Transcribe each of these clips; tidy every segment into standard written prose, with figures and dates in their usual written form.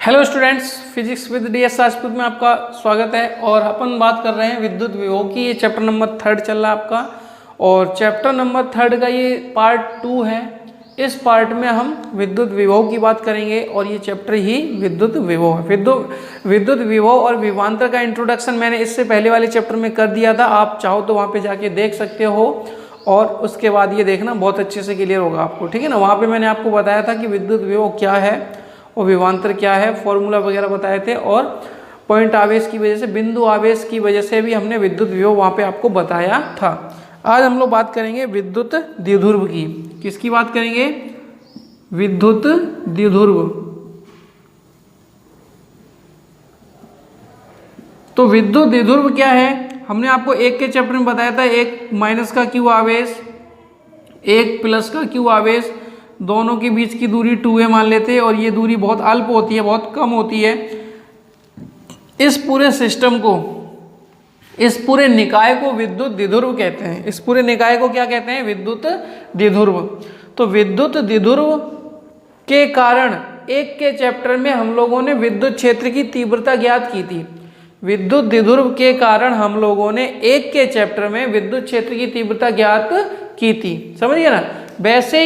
Hello students, physics with DS Rajput में आपका स्वागत है। और अपन बात कर रहे हैं विद्युत विभव की। ये चैप्टर नंबर 3 चल रहा है आपका, और चैप्टर नंबर 3 का ये पार्ट 2 है। इस पार्ट में हम विद्युत विभव की बात करेंगे और ये चैप्टर ही विद्युत विभव है। विद्युत विभव और विभवांतर का इंट्रोडक्शन मैंने इससे पहले वाले चैप्टर में कर दिया था। आप चाहो तो वहाँ पे जाके देख सकते हो, और उसके बाद ये देखना बहुत अच्छे से क्लियर होगा आपको, ठीक है ना। वहाँ पे मैंने आपको बताया था कि विद्युत विभव क्या है और विभवांतर क्या है, फॉर्मूला वगैरह बताए थे, और पॉइंट आवेश की वजह से, बिंदु आवेश की वजह से भी हमने विद्युत विभव वहाँ पे आपको बताया था। आज हम लोग बात करेंगे विद्युत द्विध्रुव की। किसकी बात करेंगे? विद्युत द्विध्रुव। तो विद्युत द्विध्रुव क्या है? हमने आपको एक के चैप्टर में बताया था, एक माइनस का क्यू आवेश, एक प्लस का क्यू आवेश, दोनों के बीच की दूरी 2a मान लेते हैं, और ये दूरी बहुत अल्प होती है, बहुत कम होती है। इस पूरे सिस्टम को, इस पूरे निकाय को विद्युत द्विध्रुव कहते हैं। इस पूरे निकाय को क्या कहते हैं? विद्युत द्विध्रुव। तो विद्युत द्विध्रुव के कारण एक के चैप्टर में हम लोगों ने विद्युत क्षेत्र की तीव्रता ज्ञात की थी। विद्युत द्विध्रुव के कारण हम लोगों ने एक के चैप्टर में विद्युत क्षेत्र की तीव्रता ज्ञात की थी, समझिए ना। वैसे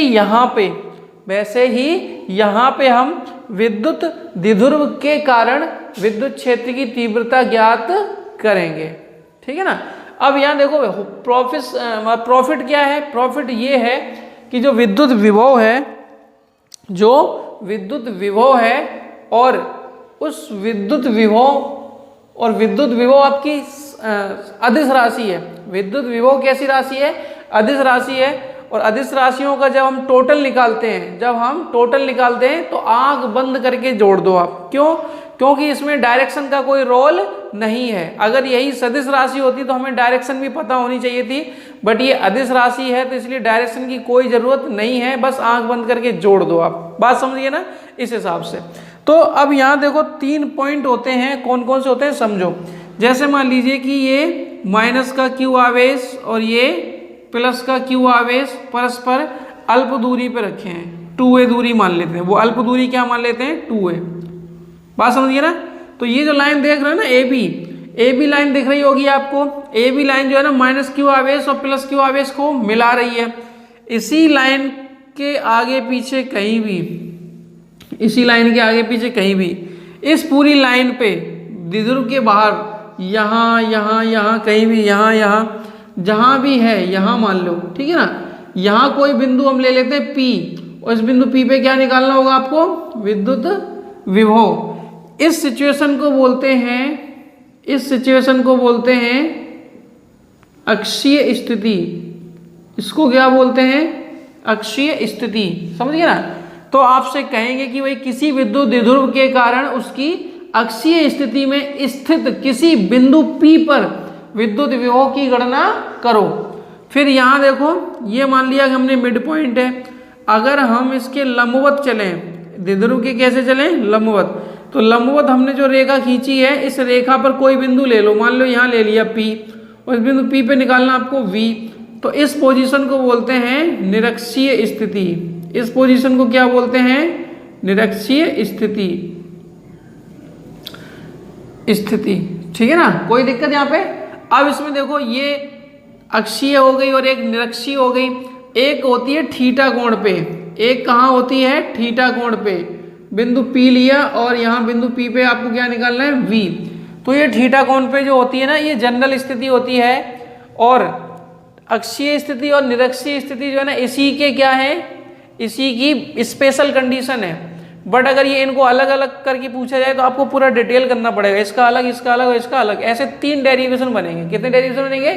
ही यहाँ पे हम विद्युत द्विध्रुव के कारण विद्युत क्षेत्र की तीव्रता ज्ञात करेंगे, ठीक है ना। अब यहाँ देखो प्रॉफिट क्या है? प्रॉफिट ये है कि जो विद्युत विभव है, और उस विद्युत विभव आपकी अदिश राशि है। विद्युत विभव कैसी राशि है? अदिश राशि है। और अदिश राशियों का जब हम टोटल निकालते हैं, तो आंख बंद करके जोड़ दो आप। क्यों? क्योंकि इसमें डायरेक्शन का कोई रोल नहीं है। अगर यही सदिश राशि होती तो हमें डायरेक्शन भी पता होनी चाहिए थी, बट ये अदिश राशि है तो इसलिए डायरेक्शन की कोई जरूरत नहीं है। बस आंख बंद करके जोड़ दो आप। बात समझिए ना इस हिसाब से। तो अब यहाँ देखो 3 पॉइंट होते हैं। कौन कौन से होते हैं समझो। जैसे मान लीजिए कि ये माइनस का क्यू आवेश और ये प्लस का क्यू आवेश परस्पर अल्प दूरी पे रखे हैं, 2a दूरी मान लेते हैं। वो अल्प दूरी क्या मान लेते हैं? 2a। बात समझिए ना। तो ये जो लाइन देख रहे हैं ना, ए बी लाइन दिख रही होगी आपको। ए बी लाइन जो है ना, माइनस क्यू आवेश और प्लस क्यू आवेश को मिला रही है। इसी लाइन के आगे पीछे कहीं भी, इस पूरी लाइन पे द्विध्रुव के बाहर, यहाँ कहीं भी, यहाँ जहां भी है, यहां मान लो, ठीक है ना। यहां कोई बिंदु हम ले लेते हैं P, और इस बिंदु P पे क्या निकालना होगा आपको? विद्युत विभव। इस सिचुएशन को बोलते हैं अक्षीय स्थिति। इसको क्या बोलते हैं? अक्षीय स्थिति, समझिए ना। तो आपसे कहेंगे कि भाई किसी विद्युत द्विध्रुव के कारण उसकी अक्षीय स्थिति में स्थित किसी बिंदु P पर विद्युत विभव की गणना करो। फिर यहाँ देखो, ये मान लिया कि हमने मिड पॉइंट है। अगर हम इसके लंबवत चलें, द्विध्रुव के कैसे चलें? लंबवत। तो लंबवत हमने जो रेखा खींची है, इस रेखा पर कोई बिंदु ले लो, मान लो यहाँ ले लिया P, और इस बिंदु P पे निकालना आपको V। तो इस पोजीशन को बोलते हैं निरक्षीय स्थिति। इस पोजीशन को क्या बोलते हैं? निरक्षीय स्थिति, ठीक है ना। कोई दिक्कत यहाँ पे? अब इसमें देखो, ये अक्षीय हो गई और एक निरक्षीय हो गई। एक होती है थीटा कोण पे, एक कहाँ होती है? थीटा कोण पे। बिंदु P लिया और यहाँ बिंदु P पे आपको क्या निकालना है? V। तो ये थीटा कोण पे जो होती है ना, ये जनरल स्थिति होती है। और अक्षीय स्थिति और निरक्षीय स्थिति जो है ना, इसी के क्या है? इसी की स्पेशल कंडीशन है। बट अगर ये इनको अलग अलग करके पूछा जाए तो आपको पूरा डिटेल करना पड़ेगा। इसका अलग, इसका अलग और इसका अलग, ऐसे 3 डेरिवेशन बनेंगे। कितने डेरिवेशन बनेंगे?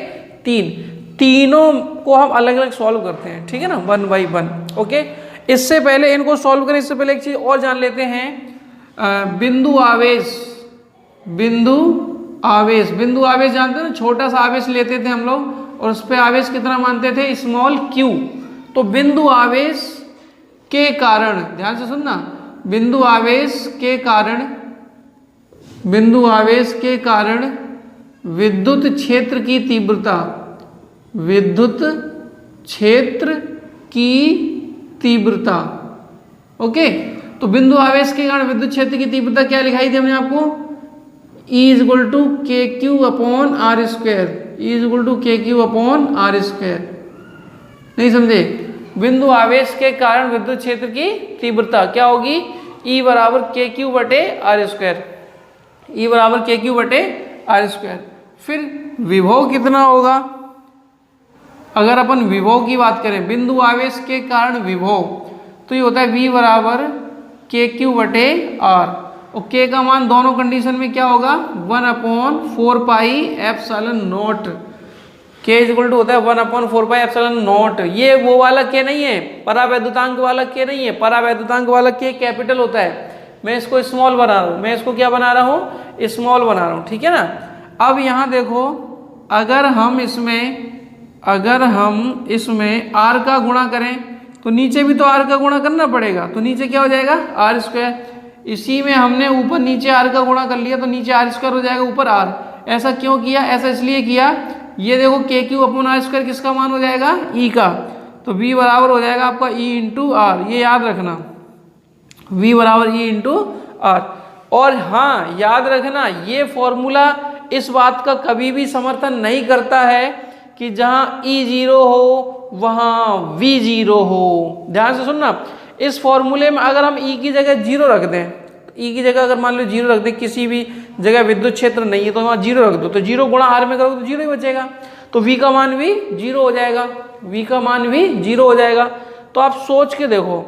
3। तीनों को हम अलग अलग सॉल्व करते हैं, ठीक है ना, 1 by 1। ओके, इससे पहले इनको सॉल्व करें, इससे पहले एक चीज और जान लेते हैं। बिंदु आवेश जानते हैं ना, छोटा सा आवेश लेते थे हम लोग, और उस पर आवेश कितना मानते थे? Small q। तो बिंदु आवेश के कारण, ध्यान से सुनना, बिंदु आवेश के कारण विद्युत क्षेत्र की तीव्रता, ओके। तो बिंदु आवेश के कारण विद्युत क्षेत्र की तीव्रता क्या लिखाई थी हमने आपको, E is equal to K Q upon R square, E is equal to K Q upon R square. नहीं समझे? बिंदु आवेश के कारण विद्युत क्षेत्र की तीव्रता क्या होगी, E बराबर के क्यू बटे आर स्क्वायर, E बराबर के क्यू बटे आर स्क्वायर। फिर विभव कितना होगा, अगर अपन विभव की बात करें, बिंदु आवेश के कारण विभव, तो ये होता है V बराबर के क्यू बटे आर, और के का मान दोनों कंडीशन में क्या होगा 1/4 पाई एप्सिलॉन नॉट, के इज इक्वल टू होता है 1/4 पाई एप्सिलॉन नॉट। ये वो वाला के नहीं है, परावैद्युतांक वाला के नहीं है, परावैद्युतांक वाला के कैपिटल होता है। मैं इसको स्मॉल बना रहा हूँ, मैं इसको क्या बना रहा हूँ, स्मॉल बना रहा हूँ, ठीक है ना। अब यहाँ देखो, अगर हम इसमें आर का गुणा करें तो नीचे भी तो आर का गुणा करना पड़ेगा, तो नीचे क्या हो जाएगा आर स्क्वायर। इसी में हमने ऊपर नीचे आर का गुणा कर लिया तो नीचे आर स्क्वायर हो जाएगा, ऊपर आर। ऐसा क्यों किया, ऐसा इसलिए किया, ये देखो के क्यू अपॉन आर स्क्वायर किसका मान हो जाएगा, ई का, तो V बराबर हो जाएगा आपका E इंटू आर, ये याद रखना, V बराबर E इंटू आर। और हाँ याद रखना, ये फॉर्मूला इस बात का कभी भी समर्थन नहीं करता है कि जहाँ E 0 हो वहाँ V 0 हो। ध्यान से सुनना, इस फॉर्मूले में अगर हम E की जगह 0 रख दें, E की जगह अगर मान लो 0 रख दें, किसी भी जगह विद्युत क्षेत्र नहीं है तो वहाँ 0 रख दो, तो 0 गुणा R में करोगे तो 0 ही बचेगा, तो V का मान भी 0 हो जाएगा, V का मान भी 0 हो जाएगा। तो आप सोच के देखो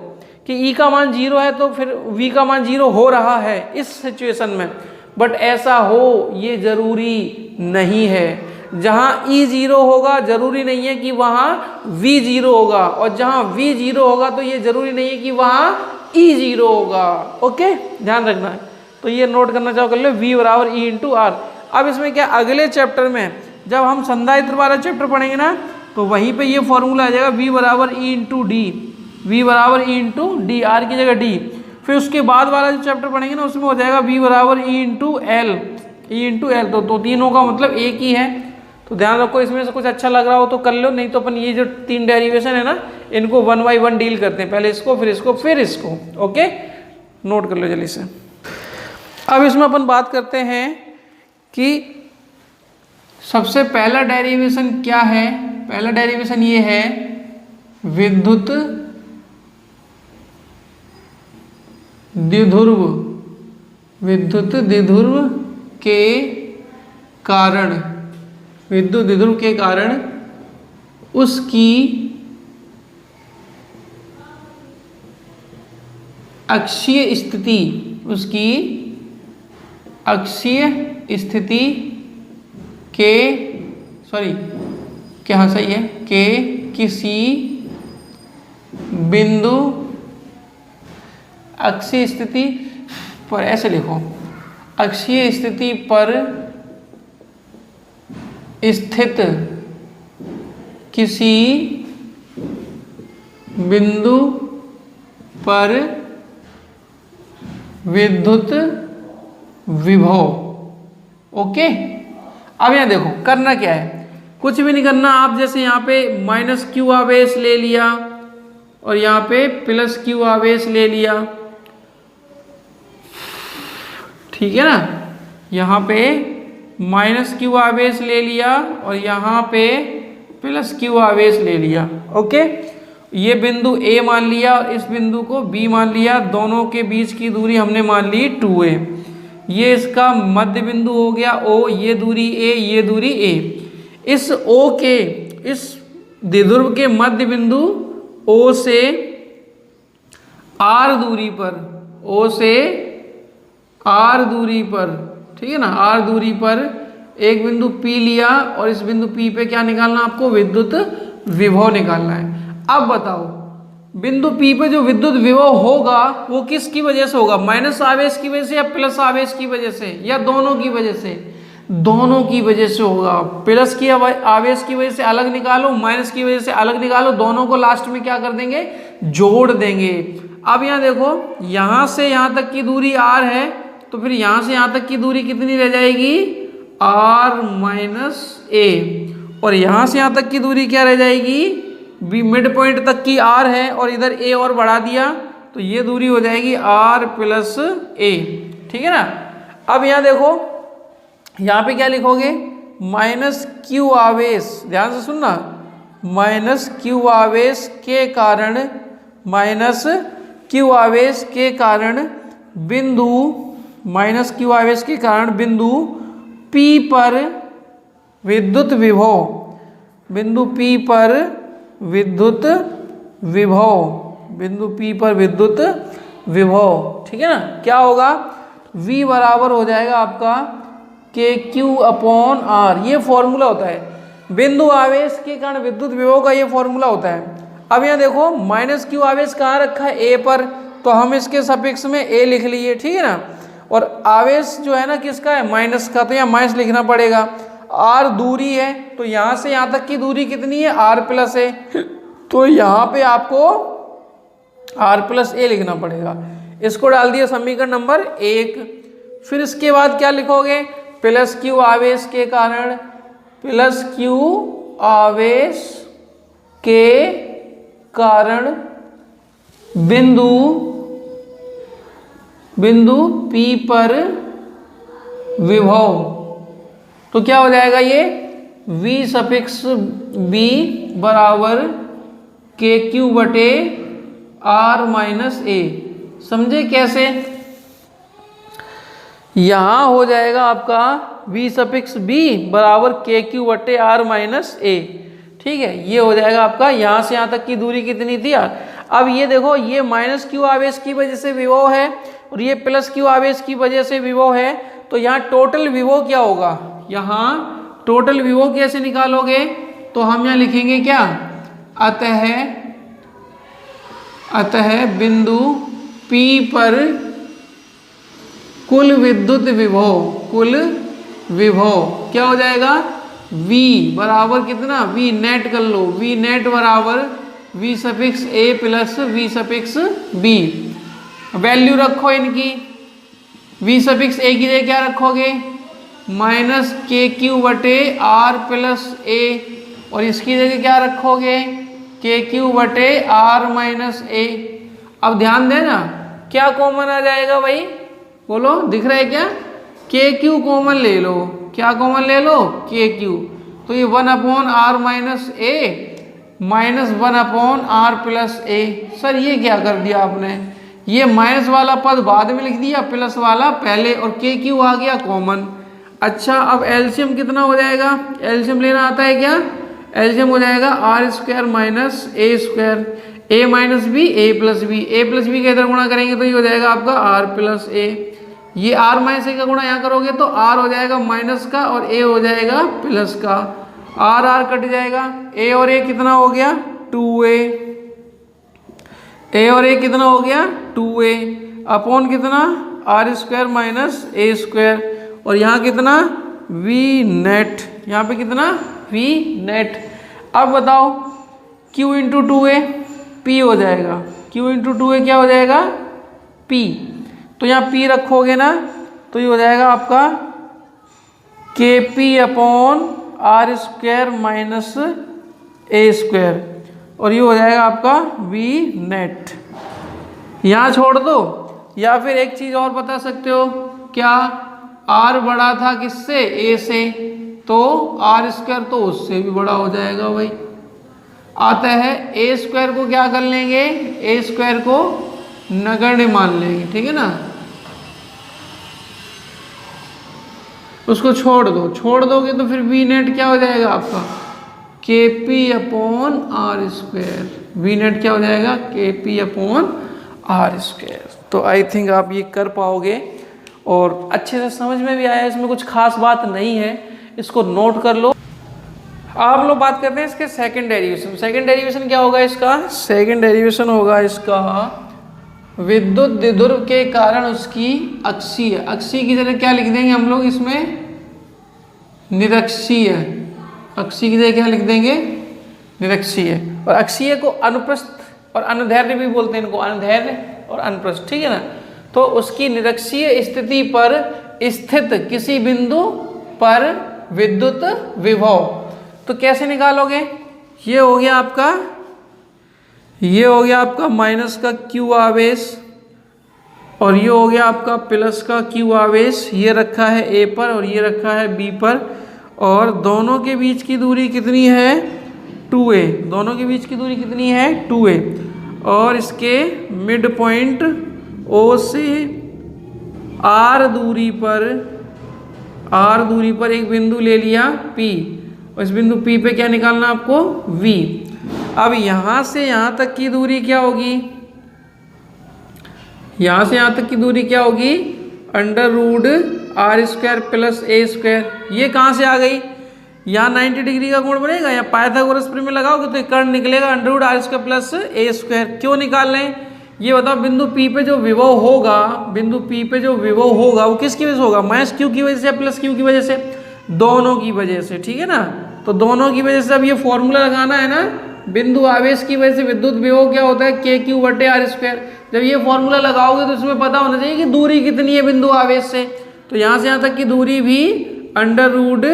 कि E का मान 0 है तो फिर V का मान 0 हो रहा है इस सिचुएशन में, बट ऐसा हो ये जरूरी नहीं है। जहाँ E 0 होगा जरूरी नहीं है कि वहाँ V 0 होगा, और जहाँ V 0 होगा तो ये जरूरी नहीं है कि वहाँ E 0 होगा। ओके, ध्यान रखना है, तो ये नोट करना चाहो कर लो, V बराबर E इंटू आर। अब इसमें क्या, अगले चैप्टर में जब हम संधारित्र वाला चैप्टर पढ़ेंगे ना, तो वहीं पे ये फॉर्मूला आ जाएगा V बराबर E इंटू डी, V बराबर E इंटू डी, आर की जगह डी। फिर उसके बाद वाला जो चैप्टर पढ़ेंगे ना उसमें हो जाएगा V बराबर E into L, E into L, तो तीनों का मतलब एक ही है। तो ध्यान रखो, इसमें से कुछ अच्छा लग रहा हो तो कर लो, नहीं तो अपन ये जो 3 डेरिवेशन है ना इनको 1 बाई 1 डील करते हैं, पहले इसको फिर इसको फिर इसको। ओके, नोट कर लो जल्दी से। अब इसमें अपन बात करते हैं कि सबसे पहला डेरिवेशन क्या है। पहला डेरिवेशन ये है विद्युत द्विध्रुव, विद्युत द्विध्रुव के कारण, विद्युत द्विध्रुव के कारण उसकी अक्षीय स्थिति, उसकी अक्षीय स्थिति के, सॉरी क्या सही है, के किसी बिंदु, अक्षीय स्थिति पर, ऐसे लिखो, अक्षीय स्थिति पर स्थित किसी बिंदु पर विद्युत विभव। ओके, अब यहाँ देखो करना क्या है, कुछ भी नहीं करना। आप जैसे यहाँ पे -q आवेश ले लिया और यहाँ पे +q आवेश ले लिया, ठीक है ना, यहाँ पे -q आवेश ले लिया और यहाँ पे +q आवेश ले लिया। ओके, ये बिंदु A मान लिया और इस बिंदु को B मान लिया, दोनों के बीच की दूरी हमने मान ली 2a। ये इसका मध्य बिंदु हो गया O, ये दूरी A, ये दूरी A। इस O के, इस द्विध्रुव के मध्य बिंदु O से R दूरी पर, O से R दूरी पर, ठीक है ना, R दूरी पर एक बिंदु P लिया और इस बिंदु P पे क्या निकालना आपको, विद्युत विभव निकालना है। अब बताओ बिंदु P पे जो विद्युत विभव होगा वो किसकी वजह से होगा, माइनस आवेश की वजह से या प्लस आवेश की वजह से, या दोनों की वजह से? दोनों की वजह से होगा। प्लस की आवेश की वजह से अलग निकालो, माइनस की वजह से अलग निकालो, दोनों को लास्ट में क्या कर देंगे, जोड़ देंगे। अब यहाँ देखो, यहाँ से यहाँ तक की दूरी r है, तो फिर यहाँ से यहाँ तक की दूरी कितनी रह जाएगी, r माइनस a, और यहाँ से यहाँ तक की दूरी क्या रह जाएगी, बी, मिड पॉइंट तक की r है और इधर a और बढ़ा दिया तो ये दूरी हो जाएगी r प्लस ए, ठीक है ना। अब यहाँ देखो, यहाँ पे क्या लिखोगे, माइनस क्यू आवेश, ध्यान से सुनना, माइनस क्यू आवेश के कारण, माइनस क्यू आवेश के कारण बिंदु, माइनस क्यू आवेश के कारण बिंदु P पर विद्युत विभव, बिंदु P पर विद्युत विभव, बिंदु P पर विद्युत विभव, ठीक है ना। क्या होगा, V बराबर हो जाएगा आपका के क्यू अपॉन आर, ये फॉर्मूला होता है बिंदु आवेश के कारण विद्युत विभव का, ये फॉर्मूला होता है। अब यहाँ देखो माइनस क्यू आवेश कहाँ रखा है, ए पर, तो हम इसके सफिक्स में ए लिख लिए, ठीक है ना। और आवेश जो है ना किसका है, माइनस का, तो यहाँ माइनस लिखना पड़ेगा। आर दूरी है, तो यहाँ से यहाँ तक की दूरी कितनी है, आर प्लस ए, तो यहाँ पे आपको आर प्लस ए लिखना पड़ेगा। इसको डाल दिया समीकरण नंबर 1। फिर इसके बाद क्या लिखोगे, प्लस क्यू आवेश के कारण, प्लस क्यू आवेश के कारण बिंदु P पर विभव, तो क्या हो जाएगा ये V सफिक्स B बराबर के क्यू बटे R माइनस ए। समझे कैसे, यहां हो जाएगा आपका V सफिक्स B बराबर के क्यू बटे R माइनस ए, ठीक है। ये हो जाएगा आपका, यहां से यहां तक की दूरी कितनी थी यार। अब ये देखो, ये माइनस क्यू आवेश की वजह से विभव है और ये प्लस क्यू आवेश की वजह से विभव है, तो यहाँ टोटल विभव क्या होगा, यहाँ टोटल विभव कैसे निकालोगे, तो हम यहाँ लिखेंगे क्या, अतः बिंदु P पर कुल विद्युत विभव, कुल विभव क्या हो जाएगा, V बराबर कितना, V नेट कर लो, V नेट बराबर V suffix A plus V suffix B। Value रखो इनकी, V सफिक्स A की जगह क्या रखोगे, माइनस के क्यू बटे R प्लस A, और इसकी जगह क्या रखोगे, के क्यू बटे R माइनस A। अब ध्यान देना, क्या कॉमन आ जाएगा भाई, बोलो, दिख रहा है क्या, के क्यू कॉमन ले लो, क्या कॉमन ले लो, के क्यू, तो ये 1 upon R minus A minus 1 upon R plus A. Sir ये क्या कर दिया आपने, ये माइनस वाला पद बाद में लिख दिया, प्लस वाला पहले, और के क्यू आ गया कॉमन। अच्छा, अब एलसीएम कितना हो जाएगा, एलसीएम लेना आता है क्या, एलसीएम हो जाएगा R square minus A square, A minus B A plus B, A plus B का इधर गुणा करेंगे तो ये हो जाएगा आपका आर प्लस ए, ये आर माइनस ए का गुणा यहाँ करोगे तो आर हो जाएगा माइनस का और ए हो जाएगा प्लस का, आर आर कट जाएगा, ए और ए कितना हो गया 2a, ए और ए कितना हो गया 2a अपॉन कितना R square minus A square, और यहाँ कितना v नेट, यहाँ पे कितना v नेट। अब बताओ q इंटू 2a p हो जाएगा, q इंटू 2a क्या हो जाएगा p, तो यहाँ p रखोगे ना तो ये हो जाएगा आपका kp upon R square minus A square, और ये हो जाएगा आपका v नेट। यहाँ छोड़ दो, या फिर एक चीज़ और बता सकते हो, क्या r बड़ा था किससे a से, तो आर स्क्वायर तो उससे भी बड़ा हो जाएगा भाई। आता है ए स्क्वायर को क्या कर लेंगे, ए स्क्वायर को नगण्य मान लेंगे, ठीक है ना, उसको छोड़ दो, छोड़ दोगे तो फिर वी नेट क्या हो जाएगा आपका K P upon R square, V net क्या हो जाएगा के पी अपॉन आर स्क्वायर। तो आई थिंक आप ये कर पाओगे और अच्छे से समझ में भी आया, इसमें कुछ खास बात नहीं है, इसको नोट कर लो। आप लोग बात करते हैं इसके सेकंड डेरिवेशन। सेकंड डेरिवेशन क्या होगा इसका, सेकंड डेरिवेशन होगा इसका विद्युत द्विध्रुव के कारण उसकी अक्षीय, अक्षीय की जगह क्या लिख देंगे हम लोग इसमें निरक्षीय, अक्षीय की जगह क्या लिख देंगे निरक्षीय, और अक्षीय को अनुप्रस्थ और अनुदैर्ध्य भी बोलते हैं, इनको अनुदैर्ध्य और अनुप्रस्थ, ठीक है ना। तो उसकी निरक्षीय स्थिति पर स्थित किसी बिंदु पर विद्युत विभव, तो कैसे निकालोगे, ये हो गया आपका ये हो गया आपका माइनस का Q आवेश और ये हो गया आपका प्लस का Q आवेश। ये रखा है A पर और ये रखा है B पर, और दोनों के बीच की दूरी कितनी है 2a। दोनों के बीच की दूरी कितनी है 2a, और इसके मिड पॉइंट O से R दूरी पर एक बिंदु ले लिया P, और इस बिंदु P पे क्या निकालना आपको V। अब यहाँ से यहाँ तक की दूरी क्या होगी, यहाँ से यहाँ तक की दूरी क्या होगी under root R square plus A square. ये कहाँ से आ गई, यहाँ 90 डिग्री का कोण बनेगा, या पाइथागोरस प्रमेय लगाओगे तो कर्ण निकलेगा under root R square plus A square. क्यों निकाल रहे हैं ये बताओ। बिंदु P पे जो विभव होगा, बिंदु P पे जो विभव होगा वो किसकी वजह से होगा, माइनस Q की वजह से प्लस Q की वजह से, दोनों की वजह से, ठीक है ना। तो दोनों की वजह से अब ये फॉर्मूला लगाना है ना, बिंदु आवेश की वजह से विद्युत विभव क्या होता है KQ बटे आर स्क्वायर। जब ये फॉर्मूला लगाओगे तो इसमें पता होना चाहिए कि दूरी कितनी है बिंदु आवेश से, तो यहाँ से यहाँ तक की दूरी भी under root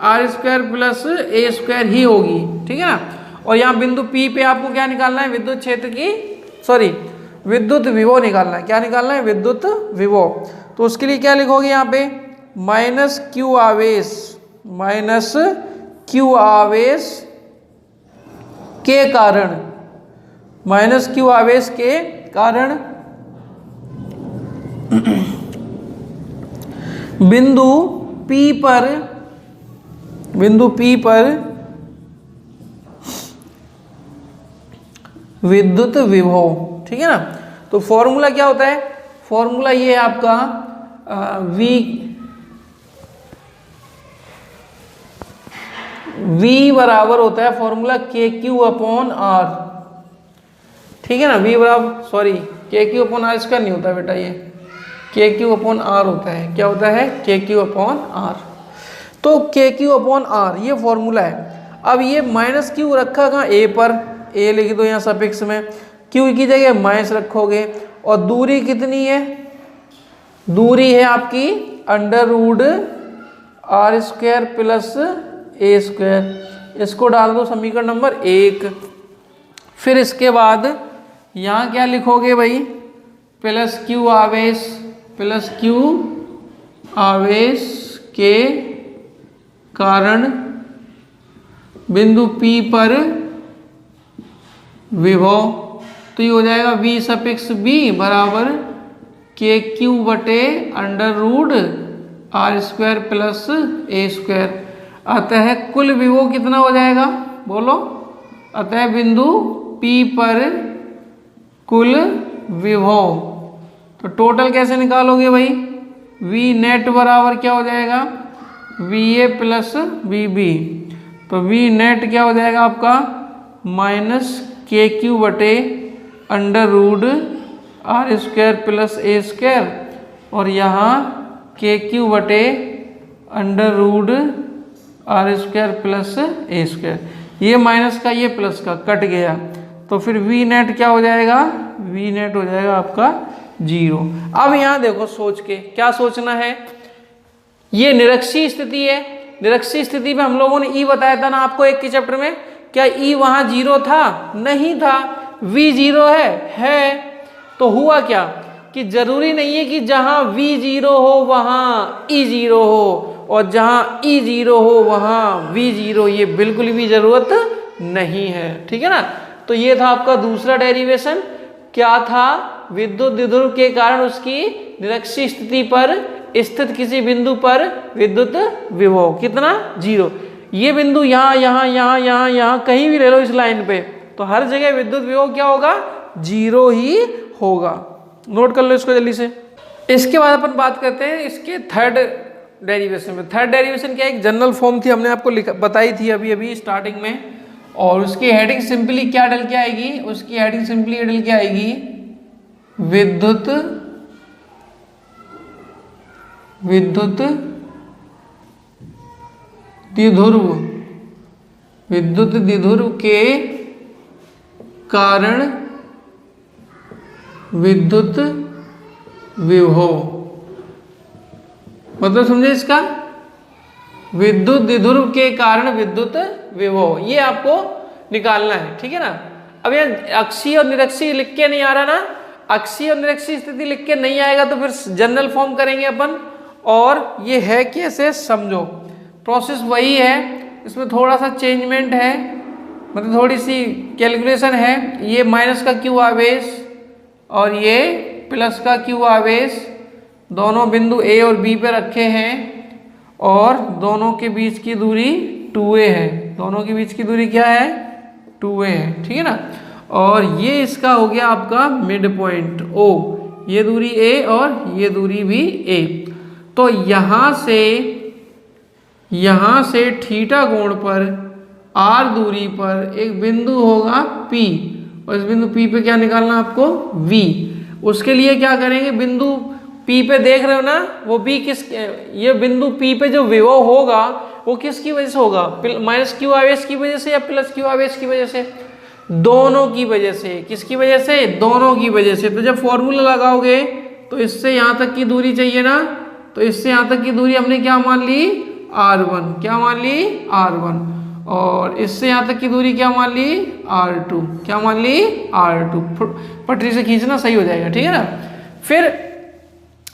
R square plus A square ही होगी, ठीक है ना। और यहाँ बिंदु P पे आपको क्या निकालना है, विद्युत क्षेत्र की विद्युत विभव निकालना है। क्या निकालना है, विद्युत विभव। तो उसके लिए क्या लिखोगे यहाँ पे माइनस Q आवेश के कारण, माइनस Q आवेश के कारण बिंदु P पर विद्युत विभव, ठीक है ना। तो फॉर्मूला क्या होता है, फॉर्मूला ये है आपका V बराबर होता है फॉर्मूला KQ अपॉन R, ठीक है ना। V बराबर KQ अपॉन R इसका नहीं होता बेटा, ये KQ अपॉन R होता है। क्या होता है, KQ अपॉन R। तो KQ अपॉन R ये फॉर्मूला है। अब ये माइनस Q रखा कहाँ A पर, A लिख दो यहाँ सफिक्स में, Q की जगह माइनस रखोगे, और दूरी कितनी है, दूरी है आपकी under root R square plus A square. इसको डाल दो समीकरण नंबर 1। फिर इसके बाद यहाँ क्या लिखोगे भाई, प्लस Q आवेश के कारण बिंदु P पर विभव। तो ये हो जाएगा V सफिक्स B बराबर KQ बटे under root R square plus A square. अतः कुल विभव कितना हो जाएगा बोलो, अतः बिंदु P पर कुल विभव। तो टोटल कैसे निकालोगे भाई, V नेट बराबर क्या हो जाएगा VA प्लस VB। तो V नेट क्या हो जाएगा आपका माइनस KQ बटे under root R square plus A square, और यहाँ KQ बटे under root R square plus A square. ये माइनस का ये प्लस का कट गया, तो फिर V नेट क्या हो जाएगा, V नेट हो जाएगा आपका 0। अब यहाँ देखो सोच के, क्या सोचना है, ये निरक्षीय स्थिति है। निरक्षीय स्थिति में हम लोगों ने E बताया था ना आपको एक के चैप्टर में, क्या E वहाँ 0 था, नहीं था, V 0 है। तो हुआ क्या कि जरूरी नहीं है कि जहां V 0 हो वहां E 0 हो, और जहां E 0 हो वहां V 0, ये बिल्कुल भी जरूरत नहीं है, ठीक है ना। तो ये था आपका दूसरा डेरिवेशन। क्या था, विद्युत द्विध्रुव के कारण उसकी निरक्षीय स्थिति पर स्थित किसी बिंदु पर विद्युत विभव कितना 0। ये बिंदु यहाँ यहाँ यहाँ यहाँ यहाँ कहीं भी ले लो इस लाइन पे, तो हर जगह विद्युत विभव क्या होगा 0 ही होगा। नोट कर लो इसको जल्दी से। इसके बाद अपन बात करते हैं इसके थर्ड डेरिवेशन में। थर्ड डेरिवेशन क्या, एक जनरल फॉर्म थी, हमने आपको बताई थी अभी अभी स्टार्टिंग में, और उसकी हेडिंग सिंपली क्या डल के आएगी, उसकी हेडिंग सिंपली ये डल के आएगी विद्युत द्विध्रुव के कारण विद्युत विभव। मतलब समझे इसका, विद्युत द्विध्रुव के कारण विद्युत विभव, ये आपको निकालना है, ठीक है ना। अब ये अक्षीय और निरक्षीय लिख के नहीं आ रहा ना, अक्षीय और निरक्षीय स्थिति लिख के नहीं आएगा तो फिर जनरल फॉर्म करेंगे अपन। और ये है कैसे समझो, प्रोसेस वही है, इसमें थोड़ा सा चेंजमेंट है, मतलब थोड़ी सी कैलकुलेशन है। ये माइनस का क्यू आवेश और ये प्लस का क्यू आवेश दोनों बिंदु ए और बी पे रखे हैं और दोनों के बीच की दूरी 2a है। दोनों के बीच की दूरी क्या है? 2a है, ठीक है ना। और ये इसका हो गया आपका मिड पॉइंट O, ये दूरी a और ये दूरी भी a। तो यहाँ से थीटा कोण पर r दूरी पर एक बिंदु होगा P, और इस बिंदु P पे क्या निकालना आपको? V। उसके लिए क्या करेंगे, बिंदु P पे देख रहे हो ना, वो B ये बिंदु P पे जो विभव होगा वो किसकी वजह से होगा? माइनस क्यू आवेश की वजह से या प्लस क्यू आवेश की वजह से? दोनों की वजह से। किसकी वजह से? दोनों की वजह से। तो जब फॉर्मूला लगाओगे तो इससे यहाँ तक की दूरी चाहिए ना, तो इससे यहाँ तक की दूरी हमने क्या मान ली? R1। क्या मान ली? R1। और इससे यहाँ तक की दूरी क्या मान ली? R2। क्या मान ली? R2। पटरी से खींचना सही हो जाएगा, ठीक है ना। फिर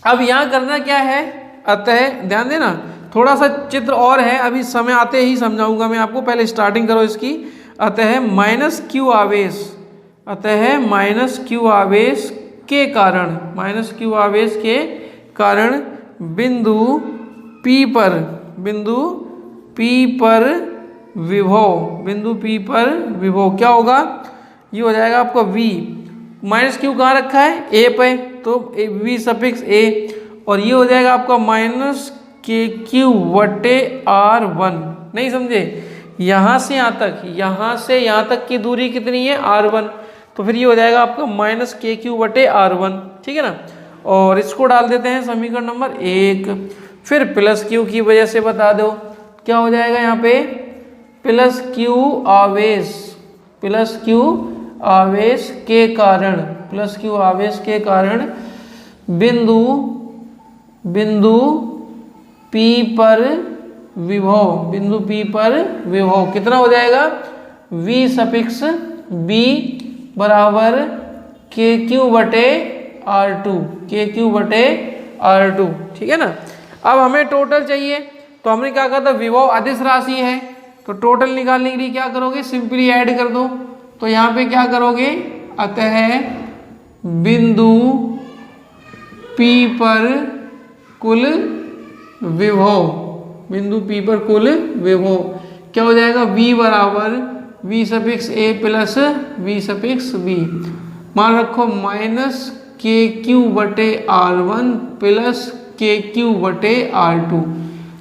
अब यहाँ करना क्या है, अतः ध्यान देना, थोड़ा सा चित्र और है, अभी समय आते ही समझाऊंगा मैं आपको, पहले स्टार्टिंग करो इसकी। अतः माइनस क्यू आवेश, अतः माइनस क्यू आवेश के कारण, माइनस क्यू आवेश के कारण बिंदु P पर विभव, बिंदु P पर विभव क्या होगा? ये हो जाएगा आपका V। माइनस क्यू कहाँ रखा है? A पे, तो V सफिक्स A, और ये हो जाएगा आपका माइनस KQ बटे R1। नहीं समझे? यहाँ से यहाँ तक की दूरी कितनी है? R1। तो फिर ये हो जाएगा आपका माइनस KQ बटे R1, ठीक है ना। और इसको डाल देते हैं समीकरण नंबर 1। फिर प्लस क्यू की वजह से बता दो क्या हो जाएगा यहाँ पे? प्लस क्यू आवेश, प्लस क्यू आवेश के कारण, प्लस क्यू आवेश के कारण बिंदु P पर विभव, बिंदु P पर विभव कितना हो जाएगा? V सफिक्स B बराबर KQ बटे R2, KQ बटे R2, ठीक है ना। अब हमें टोटल चाहिए, तो हमने क्या कहा था? विभव अदिश राशि है, तो टोटल निकालने के लिए क्या करोगे? सिंपली ऐड कर दो। तो यहाँ पे क्या करोगे? अतः बिंदु P पर कुल विभव, बिंदु P पर कुल विभव क्या हो जाएगा? V बराबर V suffix A plus V suffix B। मान रखो माइनस KQ बटे R1 प्लस KQ बटे R2।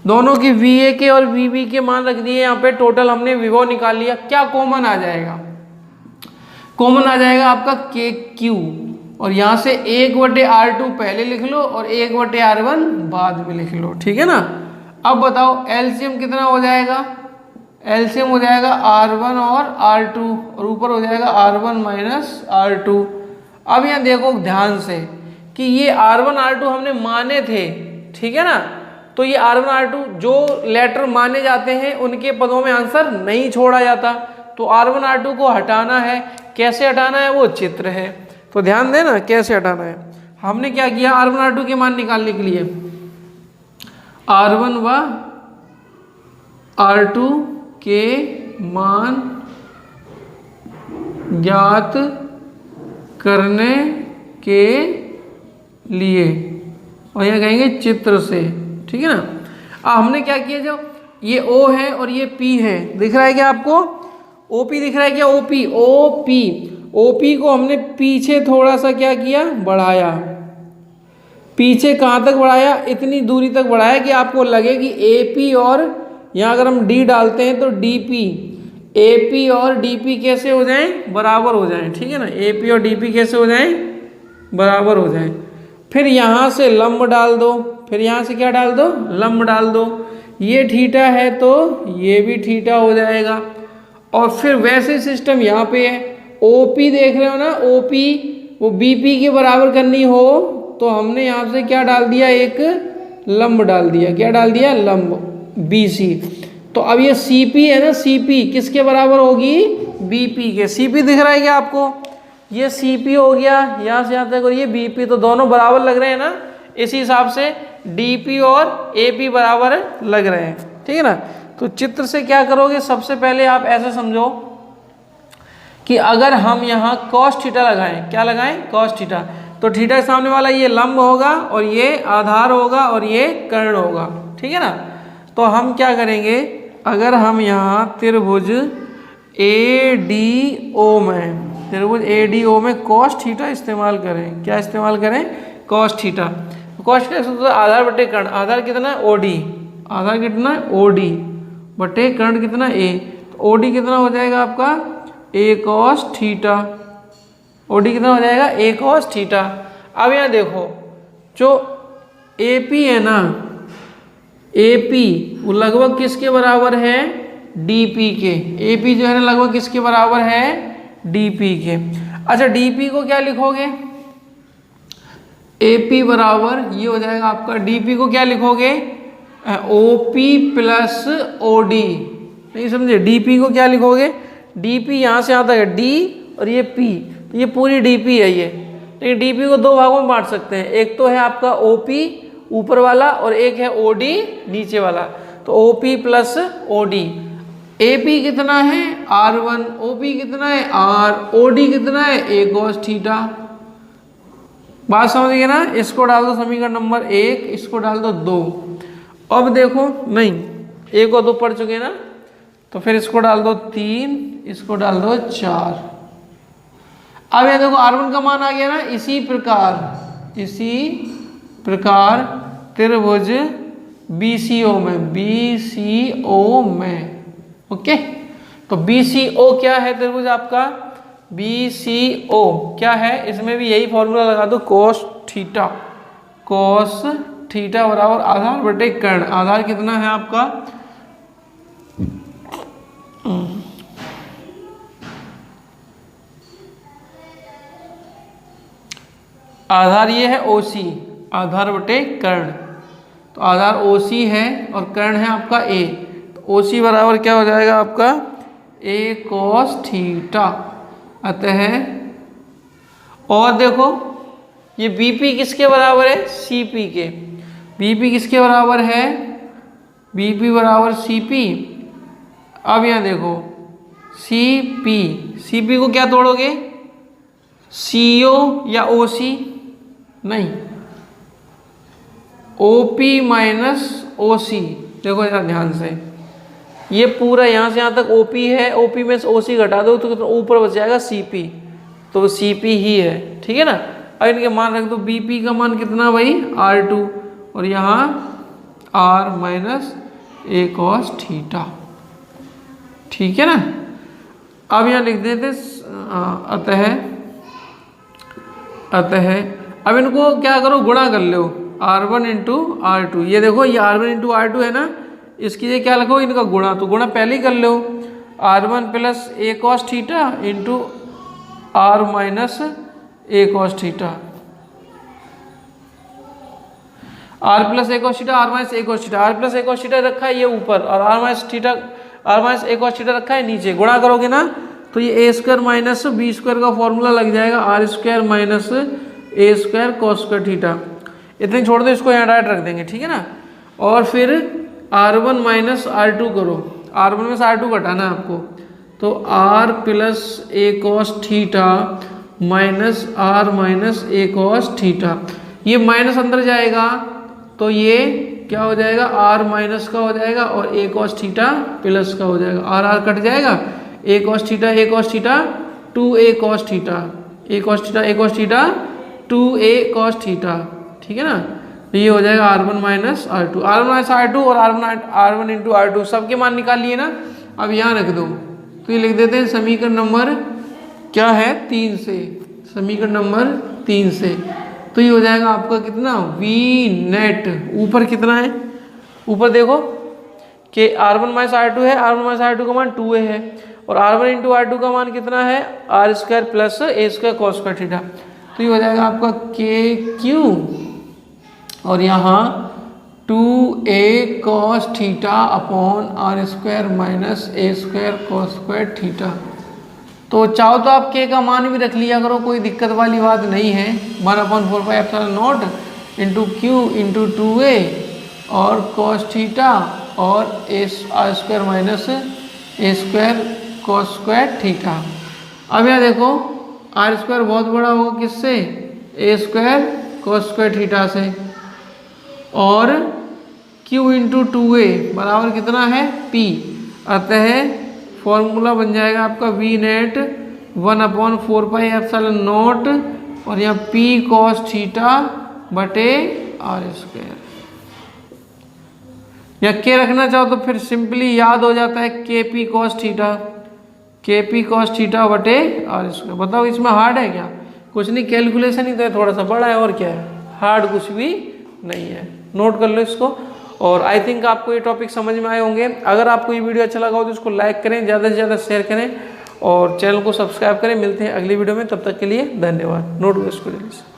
दोनों के VA के और VB के मान रख दिए यहाँ पे। टोटल हमने विभव निकाल लिया। क्या कॉमन आ जाएगा? कॉमन आ जाएगा आपका KQ, और यहाँ से 1/R2 पहले लिख लो और 1/R1 बाद में लिख लो, ठीक है ना। अब बताओ एलसीएम कितना हो जाएगा? एलसीएम हो जाएगा R1 और R2, और ऊपर हो जाएगा R1 माइनस R2। अब यहाँ देखो ध्यान से कि ये R1 R2 हमने माने थे, ठीक है ना। तो ये R1 R2 जो लेटर माने जाते हैं उनके पदों में आंसर नहीं छोड़ा जाता। तो R1 R2 को हटाना है। कैसे हटाना है? वो चित्र है, तो ध्यान देना कैसे हटाना है। हमने क्या किया? R1 R2 के मान निकालने के लिए R1 व R2 के मान ज्ञात करने के लिए, और यह कहेंगे चित्र से, ठीक है ना। अब हमने क्या किया, जो ये O है और ये P है, दिख रहा है क्या आपको? OP दिख रहा है क्या? OP को हमने पीछे थोड़ा सा क्या किया? बढ़ाया। पीछे कहाँ तक बढ़ाया? इतनी दूरी तक बढ़ाया कि आपको लगे कि AP और यहाँ अगर हम D डालते हैं तो DP, AP और DP कैसे हो जाएं? बराबर हो जाएं, ठीक है ना। AP और DP कैसे हो जाएं? बराबर हो जाएं। फिर यहाँ से लंब डाल दो, फिर यहाँ से क्या डाल दो? लंब डाल दो। ये थीटा है तो ये भी थीटा हो जाएगा। और फिर वैसे सिस्टम यहाँ पे है, OP देख रहे हो ना, OP वो BP के बराबर करनी हो तो हमने यहाँ से क्या डाल दिया? एक लंब डाल दिया। क्या डाल दिया? लंब BC। तो अब ये CP है ना, CP किसके बराबर होगी? बीपी के। सीपी दिख रहा है क्या आपको? ये सीपी हो गया यहाँ से यहाँ तक, और ये बीपी, तो दोनों बराबर लग रहे हैं ना। इसी हिसाब से डीपी और एपी बराबर लग रहे हैं, ठीक है ना। तो चित्र से क्या करोगे, सबसे पहले आप ऐसे समझो कि अगर हम यहाँ cos थीटा लगाएं, क्या लगाएं? cos थीटा, तो थीटा के सामने वाला ये लंब होगा और ये आधार होगा और ये कर्ण होगा, ठीक है ना। तो हम क्या करेंगे, अगर हम यहाँ त्रिभुज ADO में cos थीटा इस्तेमाल करें, क्या इस्तेमाल करें? cos theta. cos थीटा तो आधार बटे कर्ण, आधार कितना है? OD, आधार कितना है? OD बटे कर्ण कितना? A। तो OD कितना हो जाएगा आपका? A cos theta. OD कितना हो जाएगा? A cos theta. अब यहाँ देखो, जो AP है ना, AP वो लगभग किसके बराबर है? DP के। AP जो है ना लगभग किसके बराबर है? DP के। अच्छा, DP को क्या लिखोगे? AP बराबर ये हो जाएगा आपका, DP को क्या लिखोगे? OP plus OD। नहीं समझे? DP को क्या लिखोगे? DP यहाँ से आता है D और ये P, तो ये पूरी DP है ये। लेकिन DP को दो भागों में बांट सकते हैं, एक तो है आपका OP ऊपर वाला और एक है OD नीचे वाला। तो OP प्लस OD। AP कितना है? R1, OP कितना है? R, OD कितना है? A cos theta. बात समझ गए ना? इसको डाल दो समीकरण नंबर 1, इसको डाल दो 2। अब देखो, नहीं 1 और 2 पढ़ चुके ना, तो फिर इसको डाल दो 3, इसको डाल दो 4। अब यहाँ देखो R1 का मान आ गया ना। इसी प्रकार त्रिभुज BCO में, ओके। तो BCO क्या है त्रिभुज आपका? BCO क्या है? इसमें भी यही फॉर्मूला लगा दो, cos थीटा बराबर आधार बटे कर्ण। आधार कितना है आपका? आधार ये है OC, आधार बटे कर्ण। तो आधार OC है और कर्ण है आपका A। तो OC बराबर क्या हो जाएगा आपका? A cos theta. अतः और देखो, ये BP किसके बराबर है? CP के। BP किसके बराबर है? BP बराबर CP। अब यहाँ देखो CP को क्या तोड़ोगे? CO या OC? नहीं, OP माइनस OC। देखो जरा ध्यान से, ये पूरा यहाँ से यहाँ तक OP है, OP में से OC घटा दो तो ऊपर बच जाएगा CP, तो CP ही है, ठीक है ना। अब इनके मान रख दो। BP का मान कितना भाई? R2 और यहाँ R minus A cos theta, ठीक है ना। अब यहाँ लिख देते अतः अब इनको क्या करो? गुणा कर लो, R1 इंटू R2। ये देखो, ये R1 इंटू R2 है ना, इसकी ये क्या लिखो? इनका गुणा। तो गुणा पहले ही कर लो, R1 plus A cos theta into R minus A cos theta. R plus A cos theta, R minus A cos theta. R plus A cos theta रखा है ये ऊपर और R minus A cos theta रखा है नीचे। गुणा करोगे ना तो ये A square minus B square का फॉर्मूला लग जाएगा, R square minus A square cos square theta. इतने छोड़ दो, इसको यहाँ डायरेक्ट रख देंगे, ठीक है ना। और फिर R1 माइनस R2 करो, R1 में से R2 घटाना है आपको। तो R plus A cos theta minus R minus A cos theta. ये माइनस अंदर जाएगा तो ये क्या हो जाएगा? R माइनस का हो जाएगा और A cos थीटा प्लस का हो जाएगा। R कट जाएगा, A cos theta 2A cos theta, A cos theta 2A cos theta, ठीक है ना। तो ये हो जाएगा R1 माइनस R2, और R1 इंटू R2 सबके मान निकाल लिए ना। अब यहाँ रख दो, तो ये लिख देते हैं समीकरण नंबर क्या है? 3 से, समीकरण नंबर 3 से। तो ये हो जाएगा आपका कितना? V net. ऊपर कितना है? ऊपर देखो कि R1 माइनस R2 है, R1 माइनस R2 का मान 2A है और R1 इंटू R2 का मान कितना है? R square plus A square cos square theta. तो ये हो जाएगा आपका KQ और यहाँ 2A cos theta upon R square minus A square cos square theta. तो चाहो तो आप k का मान भी रख लिया करो, कोई दिक्कत वाली बात नहीं है। 1/4πε0 इंटू क्यू इंटू 2a और cos थीटा और r square minus a square cos square theta. अब यहाँ देखो r स्क्वायर बहुत बड़ा होगा किससे, a square cos square theta से, और q इंटू 2a बराबर कितना है p, अतः फॉर्मूला बन जाएगा आपका v नेट 1/4πε0 और यहाँ p cos थीटा बटे r स्क्वायर। या k रखना चाहो तो फिर सिंपली याद हो जाता है kp cos थीटा बटे r स्क्वायर। बताओ इसमें हार्ड है क्या, कुछ नहीं, कैलकुलेशन ही तो है, थोड़ा सा बड़ा है और क्या है, हार्ड कुछ भी नहीं है। नोट कर लो इसको। और आई थिंक आपको ये टॉपिक समझ में आए होंगे। अगर आपको ये वीडियो अच्छा लगा हो तो इसको लाइक करें, ज़्यादा से ज़्यादा शेयर करें और चैनल को सब्सक्राइब करें। मिलते हैं अगली वीडियो में, तब तक के लिए धन्यवाद। नोट इसको जल्दी से।